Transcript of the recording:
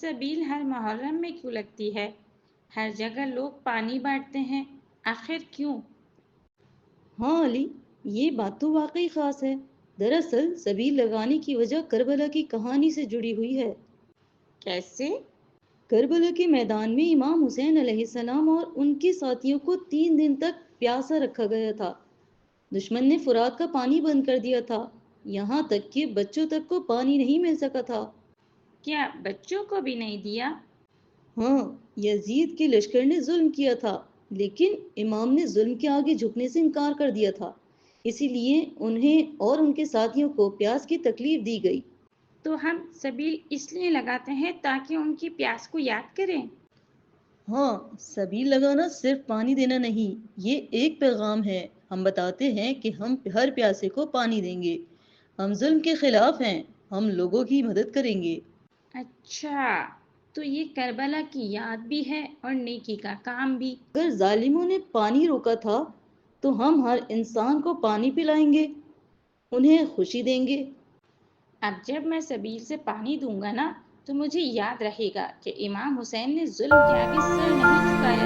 سبیل ہر محرم میں کیوں لگتی ہے؟ ہر جگہ لوگ پانی بانٹتے ہیں، آخر کیوں؟ ہاں علی، یہ بات تو واقعی خاص ہے۔ دراصل سبیل لگانے کی وجہ کربلا کی کہانی سے جڑی ہوئی ہے۔ کیسے؟ کربلا کے میدان میں امام حسین علیہ السلام اور ان کے ساتھیوں کو 3 دن تک پیاسا رکھا گیا تھا۔ دشمن نے فرات کا پانی بند کر دیا تھا، یہاں تک کہ بچوں تک کو پانی نہیں مل سکا تھا۔ کیا بچوں کو بھی نہیں دیا؟ ہاں، یزید کے لشکر نے ظلم کیا تھا، لیکن امام نے ظلم کے آگے جھکنے سے انکار کر دیا تھا، اسی لیے انہیں اور ان کے ساتھیوں کو پیاس کی تکلیف دی گئی۔ تو ہم سبیل اس لیے لگاتے ہیں تاکہ ان کی پیاس کو یاد کریں۔ ہاں، سبیل لگانا صرف پانی دینا نہیں، یہ ایک پیغام ہے۔ ہم بتاتے ہیں کہ ہم ہر پیاسے کو پانی دیں گے، ہم ظلم کے خلاف ہیں، ہم لوگوں کی مدد کریں گے۔ اچھا، تو یہ کربلا کی یاد بھی ہے اور نیکی کا کام بھی۔ اگر ظالموں نے پانی روکا تھا تو ہم ہر انسان کو پانی پلائیں گے، انہیں خوشی دیں گے۔ اب جب میں سبیل سے پانی دوں گا نا، تو مجھے یاد رہے گا کہ امام حسین نے ظلم کے آگے سر نہیں جھکایا۔